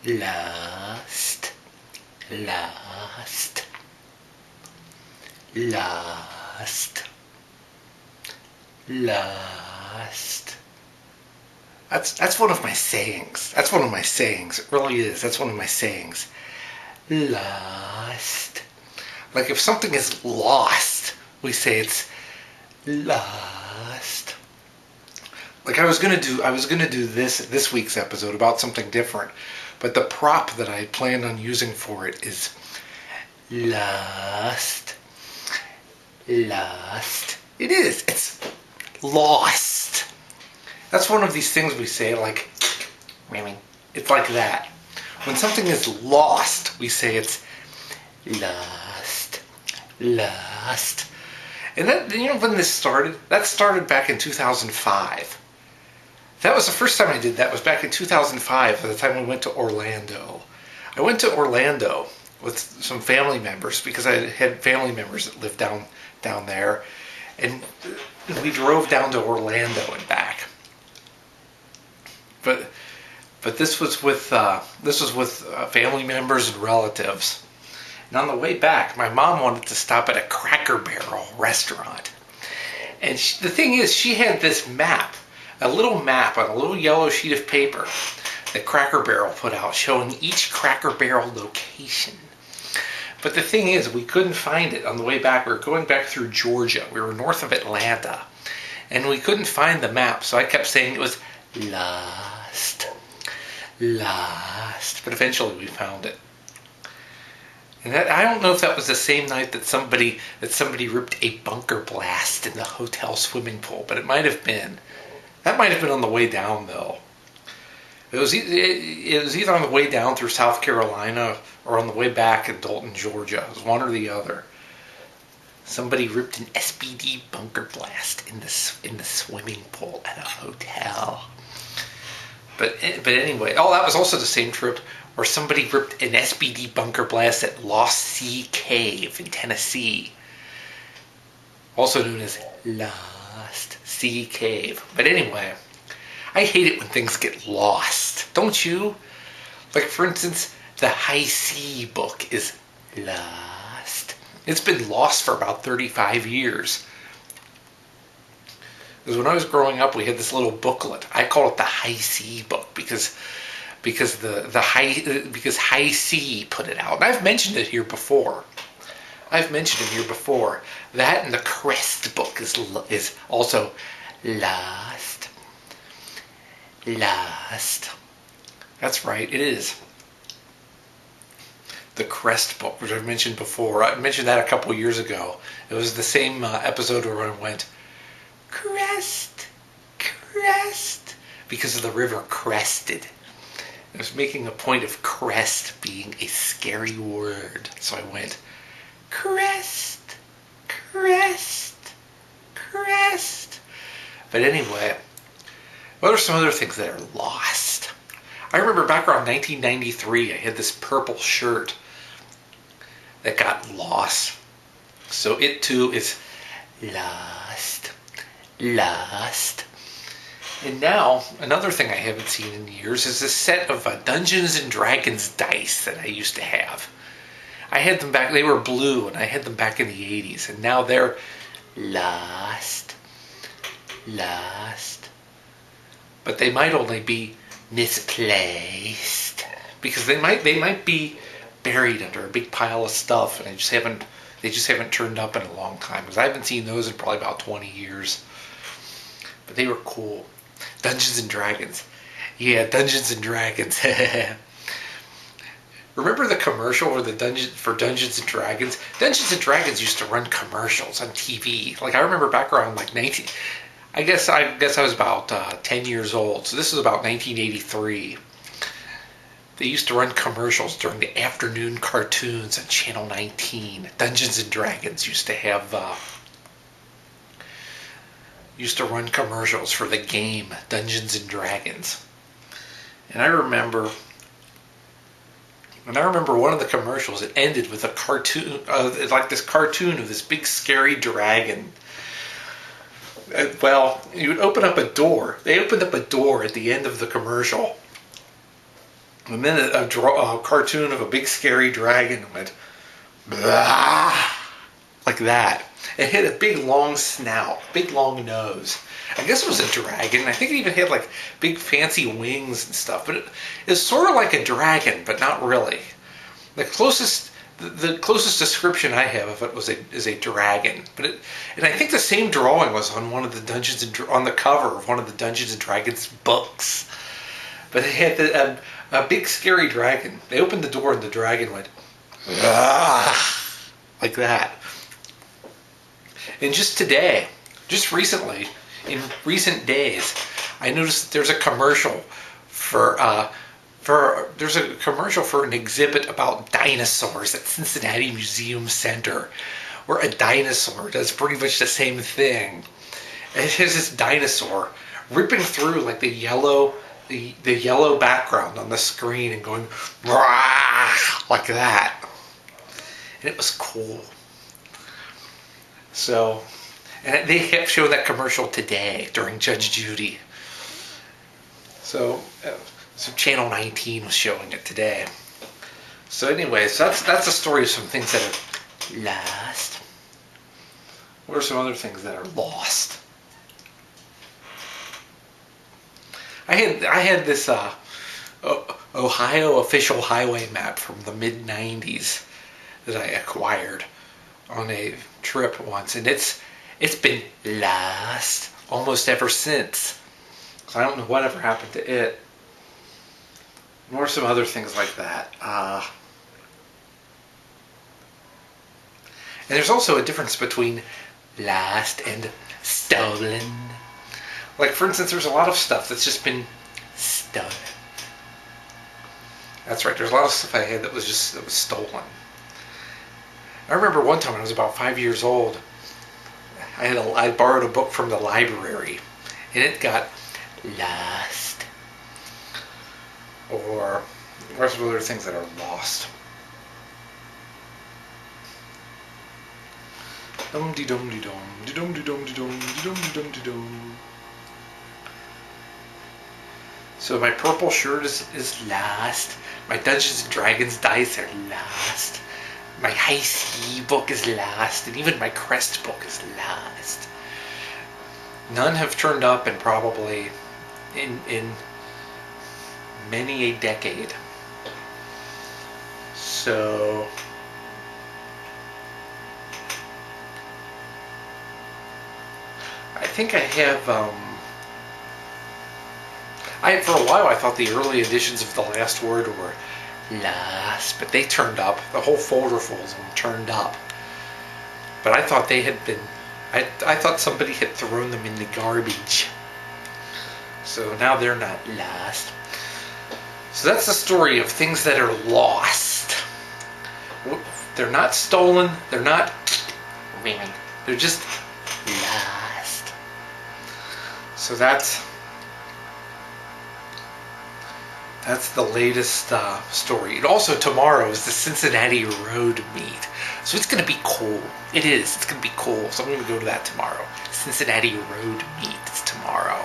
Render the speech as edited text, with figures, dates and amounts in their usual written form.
Lust, lust, lust, lust. That's one of my sayings. That's one of my sayings. It really is. That's one of my sayings. Lust. Like if something is lost, we say it's lust. Like I was gonna do this week's episode about something different, but the prop that I planned on using for it is lust. Lust. It is. It's lost. That's one of these things we say like, it's like that. When something is lost, we say it's lust. Lust. And that, when this started? That started back in 2005. That was the first time I did that, was back in 2005, at the time we went to Orlando. I went to Orlando with some family members because I had family members that lived down there, and we drove down to Orlando and back. But this was with family members and relatives. And on the way back, my mom wanted to stop at a Cracker Barrel restaurant. And the thing is, she had this map, a little map on a little yellow sheet of paper that Cracker Barrel put out showing each Cracker Barrel location. But the thing is, we couldn't find it on the way back. We were going back through Georgia. We were north of Atlanta. And we couldn't find the map, so I kept saying it was lost. Lost. But eventually we found it. And I don't know if that was the same night that somebody ripped a bunker blast in the hotel swimming pool, but it might have been. That might have been on the way down, though. It was either on the way down through South Carolina or on the way back in Dalton, Georgia. It was one or the other. Somebody ripped an SBD bunker blast in the swimming pool at a hotel. But anyway, that was also the same trip where somebody ripped an SBD bunker blast at Lost Sea Cave in Tennessee, also known as Lost Sea Cave. But anyway, I hate it when things get lost. Don't you? Like, for instance, the Hi-C book is lost. It's been lost for about 35 years. Because when I was growing up, we had this little booklet. I call it the Hi-C book because Hi-C put it out. And I've mentioned it here before. That and the Crest book is also lost. Lost. That's right, it is. The Crest book, which I've mentioned before. I mentioned that a couple years ago. It was the same episode where I went, Crest, Crest, because of the river Crested. I was making a point of crest being a scary word. So I went, Crest, Crest, Crest. But anyway, what are some other things that are lost? I remember back around 1993, I had this purple shirt that got lost. So it too is lost. Lost. And now, another thing I haven't seen in years is a set of Dungeons and Dragons dice that I used to have. I had them back, they were blue, and I had them back in the 80s, and now they're lost. Lost. But they might only be misplaced, because they might be buried under a big pile of stuff, and they just haven't turned up in a long time, because I haven't seen those in probably about 20 years. But they were cool. Dungeons and Dragons. Yeah, Dungeons and Dragons. Remember the commercial for Dungeons and Dragons? Dungeons and Dragons used to run commercials on TV. Like I remember back around like 19. I guess I was about 10 years old. So this is about 1983. They used to run commercials during the afternoon cartoons on Channel 19. Dungeons and Dragons used to run commercials for the game Dungeons and Dragons. And I remember one of the commercials, it ended with a cartoon, like this cartoon of this big scary dragon. Well, you would open up a door. They opened up a door at the end of the commercial. And then a cartoon of a big scary dragon went, "Blah," like that. It had a big long snout, big long nose. I guess it was a dragon. I think it even had like big fancy wings and stuff. But it is sort of like a dragon, but not really. The closest description I have of it is a dragon. And I think the same drawing was on one of the on the cover of one of the Dungeons and Dragons books. But it had a big scary dragon. They opened the door and the dragon went, "Ah," like that. And just today, just recently, in recent days, I noticed that there's a commercial for an exhibit about dinosaurs at Cincinnati Museum Center, where a dinosaur does pretty much the same thing. It has this dinosaur ripping through like the yellow background on the screen and going "Rah," like that. And it was cool. So, and they kept showing that commercial today during Judge Judy. So Channel 19 was showing it today. So anyways, that's a story of some things that are lost. What are some other things that are lost? I had this Ohio official highway map from the mid-90s that I acquired on a trip once, and it's been lost almost ever since. So I don't know whatever happened to it. Nor some other things like that. And there's also a difference between lost and stolen. Like, for instance, there's a lot of stuff that's just been stolen. That's right, there's a lot of stuff I had that was stolen. I remember one time when I was about 5 years old, I borrowed a book from the library, and it got lost. Or some other things that are lost. Dum de dum de dum de dum de dum de dum de dum de dum de dum. So my purple shirt is lost. My Dungeons and Dragons dice are lost. My High Ski book is lost, and even my Crest book is lost. None have turned up in probably in many a decade. So I think I have for a while I thought the early editions of The Last Word were lost, but they turned up. The whole folder full of them turned up. But I thought they had been I thought somebody had thrown them in the garbage. So now they're not lost. So that's the story of things that are lost. They're not stolen. They're not women. They're just lost. So that's the latest story. And also tomorrow is the Cincinnati Road Meet. So it's going to be cool. It is. It's going to be cool. So I'm going to go to that tomorrow. Cincinnati Road Meet is tomorrow.